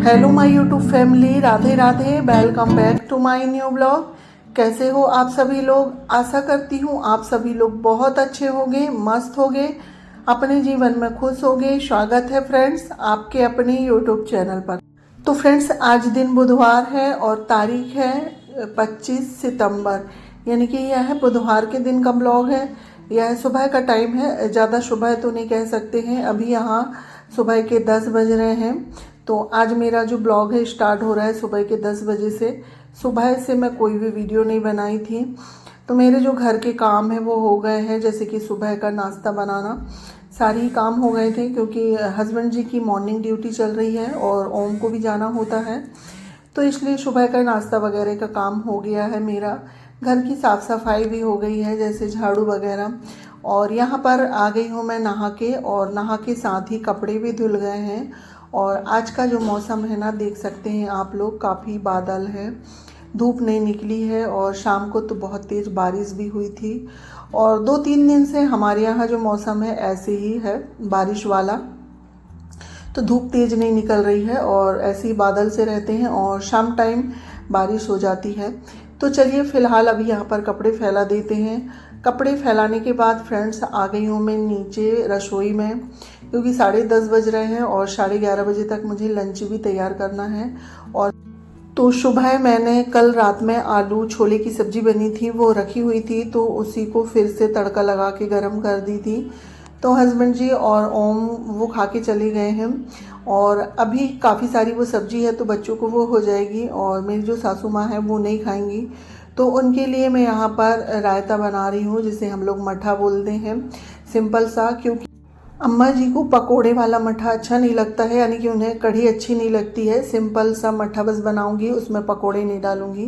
Hello my YouTube family, Radhe Radhe. Welcome back to my new blog. कैसे हो आप सभी लोग? आशा करती हूँ आप सभी लोग बहुत अच्छे होंगे, मस्त होंगे, अपने जीवन में खुश होंगे। स्वागत है फ्रेंड्स आपके अपने यूट्यूब चैनल पर। तो फ्रेंड्स आज दिन बुधवार है और तारीख है 25 सितंबर, यानी कि यह बुधवार के दिन का ब्लॉग है। यह सुबह का टाइम है, ज़्यादा सुबह तो नहीं कह सकते हैं, अभी यहाँ सुबह के 10 बज रहे हैं। तो आज मेरा जो ब्लॉग है स्टार्ट हो रहा है सुबह के 10 बजे से। सुबह से मैं कोई भी वीडियो नहीं बनाई थी। तो मेरे जो घर के काम है वो हो गए हैं, जैसे कि सुबह का नाश्ता बनाना, सारे ही काम हो गए थे क्योंकि हस्बैंड जी की मॉर्निंग ड्यूटी चल रही है और ओम को भी जाना होता है। तो इसलिए सुबह का नाश्ता वगैरह का काम हो गया है मेरा। घर की साफ़ सफाई भी हो गई है, जैसे झाड़ू वगैरह। और यहाँ पर आ गई हूँ मैं नहा के, और नहा के साथ ही कपड़े भी धुल गए हैं। और आज का जो मौसम है ना, देख सकते हैं आप लोग, काफ़ी बादल है, धूप नहीं निकली है। और शाम को तो बहुत तेज़ बारिश भी हुई थी। और 2-3 दिन से हमारे यहाँ जो मौसम है ऐसे ही है, बारिश वाला। तो धूप तेज़ नहीं निकल रही है और ऐसे ही बादल से रहते हैं और शाम टाइम बारिश हो जाती है। तो चलिए फ़िलहाल अभी यहाँ पर कपड़े फैला देते हैं। कपड़े फैलाने के बाद फ्रेंड्स आ गई हूँ मैं नीचे रसोई में, क्योंकि 10:30 बज रहे हैं और 11:30 बजे तक मुझे लंच भी तैयार करना है। और तो सुबह मैंने कल रात में आलू छोले की सब्ज़ी बनी थी वो रखी हुई थी, तो उसी को फिर से तड़का लगा के गरम कर दी थी। तो हस्बैंड जी और ओम वो खा के चले गए हैं। और अभी काफ़ी सारी वो सब्ज़ी है तो बच्चों को वो हो जाएगी, और मेरी जो सासू माँ है वो नहीं खाएंगी। तो उनके लिए मैं यहाँ पर रायता बना रही हूँ, जिसे हम लोग मठा बोलते हैं, सिंपल सा। क्योंकि अम्मा जी को पकोड़े वाला मठा अच्छा नहीं लगता है, यानी कि उन्हें कढ़ी अच्छी नहीं लगती है। सिंपल सा मठा बस बनाऊंगी, उसमें पकोड़े नहीं डालूंगी।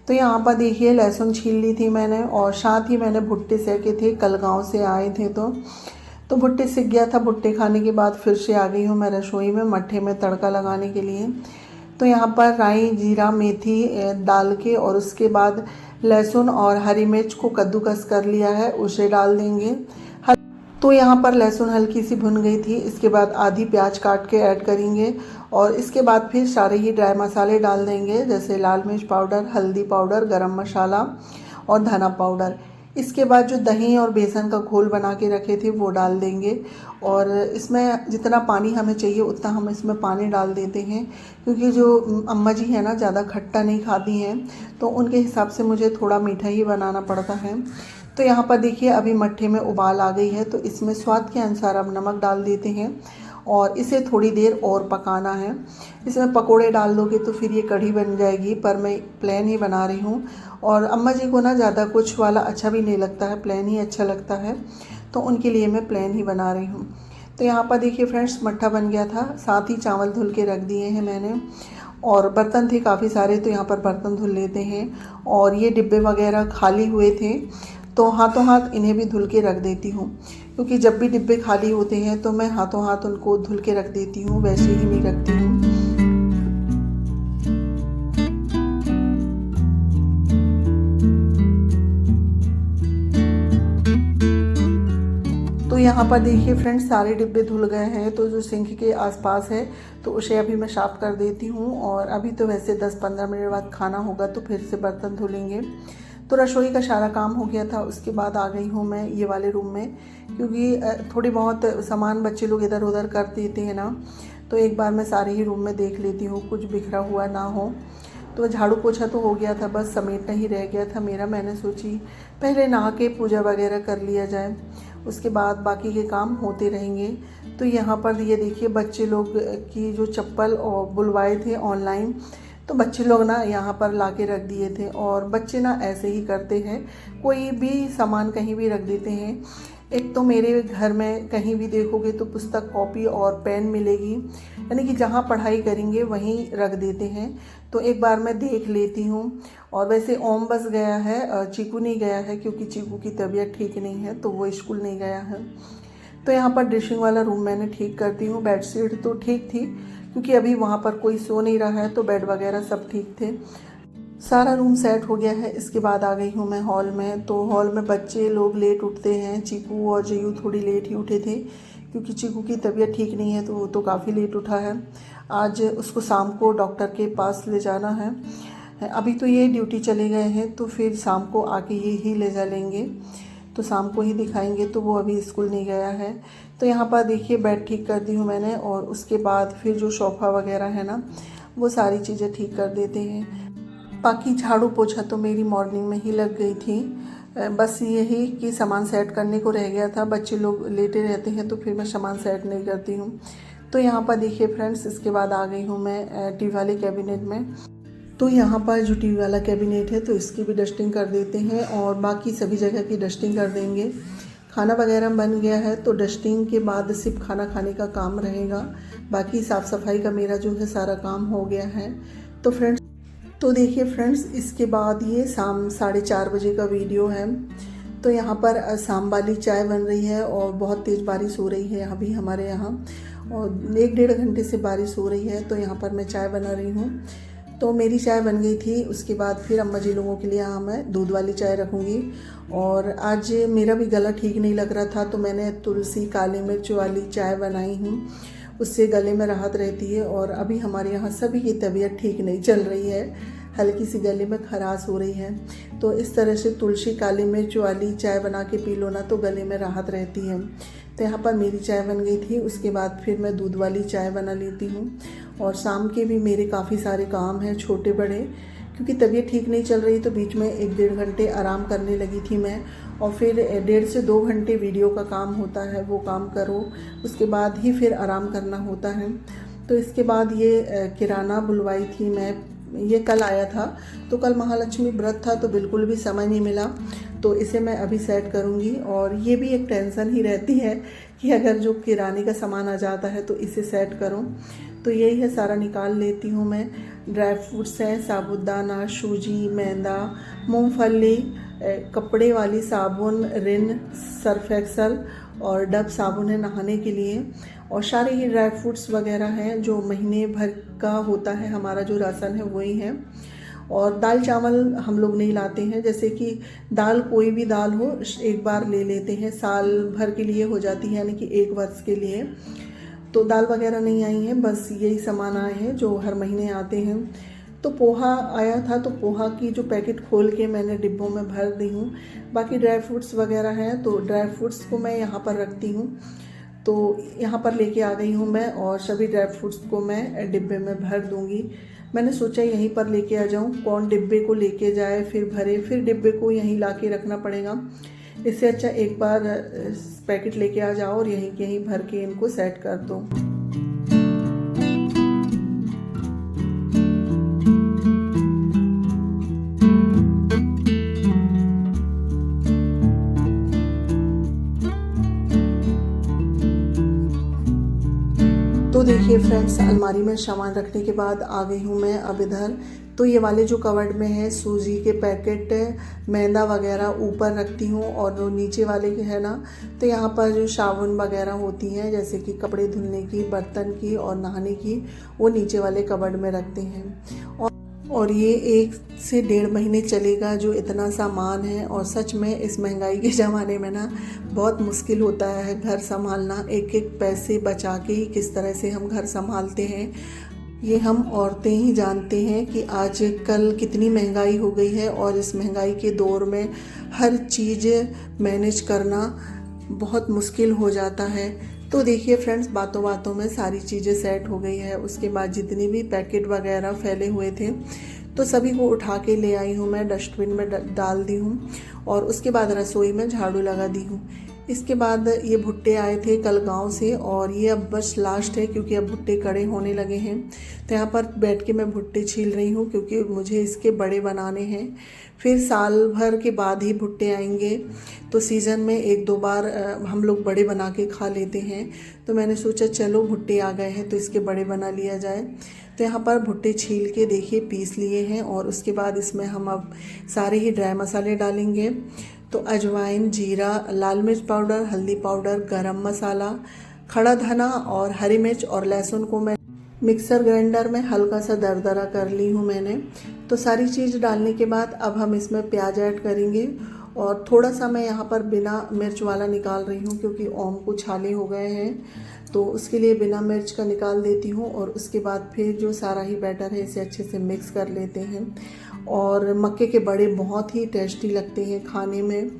तो यहाँ पर देखिए लहसुन छील ली थी मैंने, और साथ ही मैंने भुट्टे सेके थे, कल गाँव से आए थे तो भुट्टे सिक गया था। भुट्टे खाने के बाद फिर से आ गई हूँ मैं रसोई में मट्ठे में तड़का लगाने के लिए। तो यहाँ पर राई जीरा मेथी डाल के, और उसके बाद लहसुन और हरी मिर्च को कद्दूकस कर लिया है, उसे डाल देंगे। तो यहाँ पर लहसुन हल्की सी भुन गई थी, इसके बाद आधी प्याज काट के ऐड करेंगे। और इसके बाद फिर सारे ही ड्राई मसाले डाल देंगे, जैसे लाल मिर्च पाउडर, हल्दी पाउडर, गरम मसाला और धना पाउडर। इसके बाद जो दही और बेसन का घोल बना के रखे थे वो डाल देंगे। और इसमें जितना पानी हमें चाहिए उतना हम इसमें पानी डाल देते हैं, क्योंकि जो अम्मा जी हैं ना ज़्यादा खट्टा नहीं खाती हैं, तो उनके हिसाब से मुझे थोड़ा मीठा ही बनाना पड़ता है। तो यहाँ पर देखिए अभी मट्ठे में उबाल आ गई है, तो इसमें स्वाद के अनुसार अब नमक डाल देते हैं और इसे थोड़ी देर और पकाना है। इसमें पकोड़े डाल दोगे तो फिर ये कढ़ी बन जाएगी, पर मैं प्लेन ही बना रही हूँ। और अम्मा जी को ना ज़्यादा कुछ वाला अच्छा भी नहीं लगता है, प्लेन ही अच्छा लगता है, तो उनके लिए मैं प्लेन ही बना रही हूँ। तो यहाँ पर देखिए फ्रेंड्स मट्ठा बन गया था, साथ ही चावल धुल के रख दिए हैं मैंने। और बर्तन थे काफ़ी सारे, तो यहाँ पर बर्तन धुल लेते हैं। और ये डिब्बे वगैरह खाली हुए थे, तो हाथों हाथ इन्हें भी धुल के रख देती हूँ, क्योंकि जब भी डिब्बे खाली होते हैं तो मैं हाथों हाथ उनको धुल के रख देती हूँ, वैसे ही नहीं रखती हूँ। तो यहाँ पर देखिए फ्रेंड्स सारे डिब्बे धुल गए हैं, तो जो सिंक के आसपास है तो उसे अभी मैं साफ़ कर देती हूँ। और अभी तो वैसे 10-15 मिनट बाद खाना होगा तो फिर से बर्तन धुलेंगे। तो रसोई का सारा काम हो गया था, उसके बाद आ गई हूँ मैं ये वाले रूम में, क्योंकि थोड़ी बहुत सामान बच्चे लोग इधर उधर कर देते हैं ना, तो एक बार मैं सारे ही रूम में देख लेती हूँ, कुछ बिखरा हुआ ना हो। तो झाड़ू पोछा तो हो गया था, बस समेटना ही रह गया था मेरा। मैंने सोची पहले नहा के पूजा वगैरह कर लिया जाए, उसके बाद बाकी के काम होते रहेंगे। तो यहाँ पर ये देखिए बच्चे लोग की जो चप्पल और बुलवाए थे ऑनलाइन, तो बच्चे लोग ना यहाँ पर ला के रख दिए थे। और बच्चे ना ऐसे ही करते हैं, कोई भी सामान कहीं भी रख देते हैं। एक तो मेरे घर में कहीं भी देखोगे तो पुस्तक कॉपी और पेन मिलेगी, यानी कि जहाँ पढ़ाई करेंगे वहीं रख देते हैं। तो एक बार मैं देख लेती हूँ। और वैसे ओम बस गया है, चीकू नहीं गया है, क्योंकि चीकू की तबीयत ठीक नहीं है तो वो स्कूल नहीं गया है। तो यहाँ पर ड्रेसिंग वाला रूम मैंने ठीक करती हूँ। बेडशीट तो ठीक थी, क्योंकि अभी वहाँ पर कोई सो नहीं रहा है, तो बेड वगैरह सब ठीक थे। सारा रूम सेट हो गया है। इसके बाद आ गई हूँ मैं हॉल में। तो हॉल में बच्चे लोग लेट उठते हैं, चीकू और जयू थोड़ी लेट ही उठे थे, क्योंकि चीकू की तबीयत ठीक नहीं है तो वो तो काफ़ी लेट उठा है। आज उसको शाम को डॉक्टर के पास ले जाना है। अभी तो ये ड्यूटी चले गए हैं तो फिर शाम को आके ये ही ले जा लेंगे, तो शाम को ही दिखाएंगे। तो वो अभी स्कूल नहीं गया है। तो यहाँ पर देखिए बेड ठीक कर दी हूँ मैंने, और उसके बाद फिर जो सोफ़ा वगैरह है ना वो सारी चीज़ें ठीक कर देते हैं। बाकी झाड़ू पोछा तो मेरी मॉर्निंग में ही लग गई थी। बस यही कि सामान सेट करने को रह गया था। बच्चे लोग लेटे रहते हैं तो फिर मैं सामान सेट नहीं करती हूँ। तो यहाँ पर देखिए फ्रेंड्स, इसके बाद आ गई हूँ मैं टीवी वाले कैबिनेट में। तो यहाँ पर जो टीवी वाला कैबिनेट है तो इसकी भी डस्टिंग कर देते हैं और बाकी सभी जगह की डस्टिंग कर देंगे। खाना वगैरह बन गया है तो डस्टिंग के बाद सिर्फ खाना खाने का काम रहेगा। बाकी साफ़ सफाई का मेरा जो है सारा काम हो गया है। तो देखिए फ्रेंड्स, इसके बाद ये शाम 4:30 बजे का वीडियो है। तो यहाँ पर शाम वाली चाय बन रही है और बहुत तेज़ बारिश हो रही है अभी हमारे यहाँ, और 1-1.5 घंटे से बारिश हो रही है। तो यहाँ पर मैं चाय बना रही हूँ। तो मेरी चाय बन गई थी, उसके बाद फिर अम्मा जी लोगों के लिए यहाँ मैं दूध वाली चाय रखूँगी। और आज मेरा भी गला ठीक नहीं लग रहा था तो मैंने तुलसी काली मिर्च वाली चाय बनाई हूँ, उससे गले में राहत रहती है। और अभी हमारे यहाँ सभी की तबीयत ठीक नहीं चल रही है, हल्की सी गले में खराश हो रही है। तो इस तरह से तुलसी काली मिर्च वाली चाय बना के पी लो ना तो गले में राहत रहती है। तो यहाँ पर मेरी चाय बन गई थी, उसके बाद फिर मैं दूध वाली चाय बना लेती हूँ। और शाम के भी मेरे काफ़ी सारे काम हैं छोटे बड़े, क्योंकि तबीयत ठीक नहीं चल रही तो बीच में 1-1.5 घंटे आराम करने लगी थी मैं। और फिर 1.5 से 2 घंटे वीडियो का काम होता है, वो काम करो, उसके बाद ही फिर आराम करना होता है। तो इसके बाद ये किराना बुलवाई थी मैं, ये कल आया था। तो कल महालक्ष्मी व्रत था तो बिल्कुल भी समय नहीं मिला, तो इसे मैं अभी सेट करूँगी। और ये भी एक टेंशन ही रहती है कि अगर जो किराने का सामान आ जाता है तो इसे सेट करूँ। तो यही है, सारा निकाल लेती हूँ मैं। ड्राई फ्रूट्स हैं, साबूदाना, सूजी, मैदा, मूंगफली, कपड़े वाली साबुन, रिन, सर्फ एक्सल और डब साबुन है नहाने के लिए। और सारे ही ड्राई फ्रूट्स वगैरह हैं जो महीने भर का होता है, हमारा जो राशन है वही है। और दाल चावल हम लोग नहीं लाते हैं, जैसे कि दाल कोई भी दाल हो एक बार ले लेते हैं, साल भर के लिए हो जाती है, यानी कि 1 वर्ष के लिए। तो दाल वगैरह नहीं आई है, बस यही सामान आए हैं जो हर महीने आते हैं। तो पोहा आया था तो पोहा की जो पैकेट खोल के मैंने डिब्बों में भर दी हूँ। बाकी ड्राई फ्रूट्स वगैरह हैं तो ड्राई फ्रूट्स को मैं यहाँ पर रखती हूँ, तो यहाँ पर लेके आ गई हूँ मैं। और सभी ड्राई फ्रूट्स को मैं डिब्बे में भर दूँगी। मैंने सोचा यहीं पर लेके आ जाऊँ, कौन डिब्बे को लेके जाए फिर भरे, फिर डिब्बे को यहीं ला के रखना पड़ेगा। इससे अच्छा एक बार पैकेट लेके आ जाओ और यहीं के यहीं भर के इनको सेट कर दो। तो देखिए फ्रेंड्स, अलमारी में सामान रखने के बाद आ गई हूँ मैं अब इधर। तो ये वाले जो कवर्ड में है सूजी के पैकेट, मैदा वगैरह ऊपर रखती हूँ, और जो नीचे वाले के है ना तो यहाँ पर जो साबुन वगैरह होती हैं जैसे कि कपड़े धुलने की, बर्तन की और नहाने की, वो नीचे वाले कवर्ड में रखते हैं। और ये 1 से 1.5 महीने चलेगा जो इतना सामान है। और सच में इस महंगाई के ज़माने में ना बहुत मुश्किल होता है घर संभालना, एक एक पैसे बचा के ही किस तरह से हम घर संभालते हैं। ये हम औरतें ही जानते हैं कि आज कल कितनी महंगाई हो गई है, और इस महंगाई के दौर में हर चीज़ मैनेज करना बहुत मुश्किल हो जाता है। तो देखिए फ्रेंड्स, बातों बातों में सारी चीज़ें सेट हो गई है। उसके बाद जितने भी पैकेट वगैरह फैले हुए थे तो सभी को उठा के ले आई हूँ मैं, डस्टबिन में डाल दी हूँ। और उसके बाद रसोई में झाड़ू लगा दी हूँ। इसके बाद ये भुट्टे आए थे कल गांव से, और ये अब बस लास्ट है क्योंकि अब भुट्टे कड़े होने लगे हैं। तो यहाँ पर बैठ के मैं भुट्टे छील रही हूँ क्योंकि मुझे इसके बड़े बनाने हैं। फिर साल भर के बाद ही भुट्टे आएंगे, तो सीज़न में 1-2 बार हम लोग बड़े बना के खा लेते हैं। तो मैंने सोचा चलो भुट्टे आ गए हैं तो इसके बड़े बना लिया जाए। तो यहाँ पर भुट्टे छील के देखिए पीस लिए हैं, और उसके बाद इसमें हम अब सारे ही ड्राई मसाले डालेंगे। तो अजवाइन, जीरा, लाल मिर्च पाउडर, हल्दी पाउडर, गरम मसाला, खड़ा धना और हरी मिर्च और लहसुन को मैं मिक्सर ग्राइंडर में हल्का सा दरदरा कर ली हूँ मैंने। तो सारी चीज़ डालने के बाद अब हम इसमें प्याज ऐड करेंगे, और थोड़ा सा मैं यहाँ पर बिना मिर्च वाला निकाल रही हूँ क्योंकि ओम को छाले हो गए हैं, तो उसके लिए बिना मिर्च का निकाल देती हूँ। और उसके बाद फिर जो सारा ही बैटर है इसे अच्छे से मिक्स कर लेते हैं। और मक्के के बड़े बहुत ही टेस्टी लगते हैं खाने में।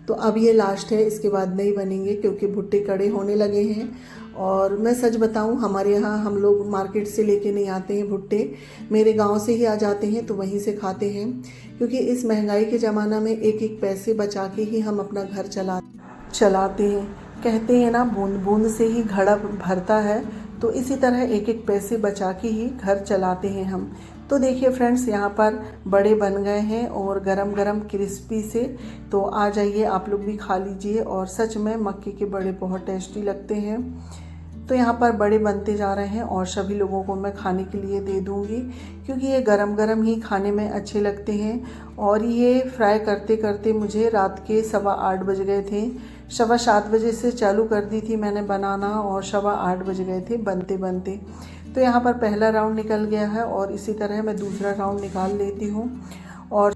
तो अब ये लास्ट है, इसके बाद नहीं बनेंगे क्योंकि भुट्टे कड़े होने लगे हैं। और मैं सच बताऊं, हमारे यहाँ हम लोग मार्केट से लेके नहीं आते हैं भुट्टे, मेरे गांव से ही आ जाते हैं तो वहीं से खाते हैं। क्योंकि इस महंगाई के ज़माना में एक एक पैसे बचा के ही हम अपना घर चलाते हैं। कहते हैं ना, बूंद बूंद से ही घड़ा भरता है, तो इसी तरह एक एक पैसे बचा के ही घर चलाते हैं हम। तो देखिए फ्रेंड्स, यहाँ पर बड़े बन गए हैं और गरम गरम क्रिस्पी से। तो आ जाइए आप लोग भी खा लीजिए। और सच में मक्के के बड़े बहुत टेस्टी लगते हैं। तो यहाँ पर बड़े बनते जा रहे हैं और सभी लोगों को मैं खाने के लिए दे दूँगी क्योंकि ये गरम गरम ही खाने में अच्छे लगते हैं। और ये फ्राई करते करते मुझे रात के 8:15 बज गए थे। 7:15 बजे से चालू कर दी थी मैंने बनाना और 8:15 बज गए थे बनते बनते। तो यहाँ पर पहला राउंड निकल गया है और इसी तरह मैं दूसरा राउंड निकाल लेती हूँ। और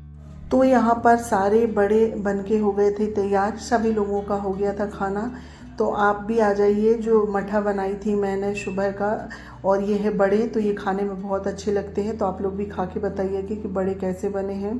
तो यहाँ पर सारे बड़े बनके हो गए थे तैयार, सभी लोगों का हो गया था खाना। तो आप भी आ जाइए। जो मठा बनाई थी मैंने सुबह का, और ये है बड़े, तो ये खाने में बहुत अच्छे लगते हैं। तो आप लोग भी खा के बताइए कि बड़े कैसे बने हैं।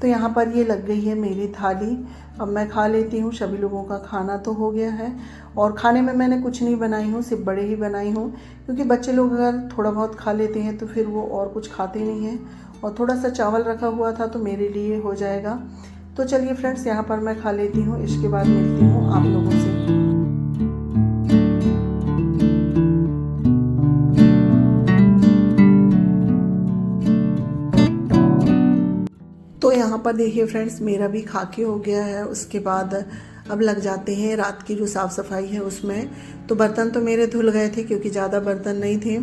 तो यहाँ पर ये लग गई है मेरी थाली, अब मैं खा लेती हूँ। सभी लोगों का खाना तो हो गया है और खाने में मैंने कुछ नहीं बनाई हूँ, सिर्फ बड़े ही बनाई हूँ क्योंकि बच्चे लोग अगर थोड़ा बहुत खा लेते हैं तो फिर वो और कुछ खाते नहीं हैं। और थोड़ा सा चावल रखा हुआ था तो मेरे लिए हो जाएगा। तो चलिए फ्रेंड्स, यहाँ पर मैं खा लेती हूँ, इसके बाद मिलती हूँ आप लोगों से। तो यहाँ पर देखिए फ्रेंड्स, मेरा भी खाके हो गया है। उसके बाद अब लग जाते हैं रात की जो साफ़ सफाई है उसमें। तो बर्तन तो मेरे धुल गए थे क्योंकि ज़्यादा बर्तन नहीं थे।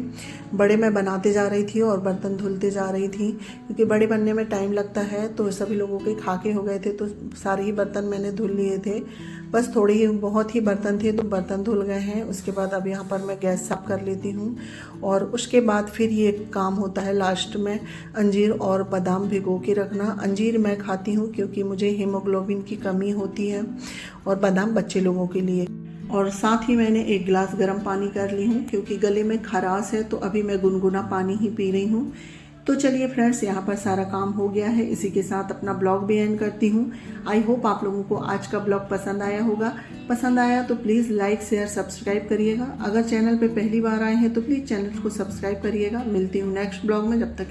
बड़े मैं बनाते जा रही थी और बर्तन धुलते जा रही थी क्योंकि बड़े बनने में टाइम लगता है। तो सभी लोगों के खाके हो गए थे तो सारे ही बर्तन मैंने धुल लिए थे। बस थोड़े ही बहुत ही बर्तन थे तो बर्तन धुल गए हैं। उसके बाद अब यहाँ पर मैं गैस साफ कर लेती हूँ और उसके बाद फिर ये काम होता है लास्ट में, अंजीर और बादाम भिगो के रखना। अंजीर मैं खाती हूँ क्योंकि मुझे हीमोग्लोबिन की कमी होती है और बादाम बच्चे लोगों के लिए। और साथ ही मैंने 1 गिलास गर्म पानी कर ली हूँ क्योंकि गले में खराश है, तो अभी मैं गुनगुना पानी ही पी रही हूँ। तो चलिए फ्रेंड्स, यहाँ पर सारा काम हो गया है। इसी के साथ अपना ब्लॉग भी एंड करती हूँ। आई होप आप लोगों को आज का ब्लॉग पसंद आया होगा। पसंद आया तो प्लीज़ लाइक शेयर सब्सक्राइब करिएगा। अगर चैनल पे पहली बार आए हैं तो प्लीज़ चैनल को सब्सक्राइब करिएगा। मिलती हूँ नेक्स्ट ब्लॉग में, जब तक के लिए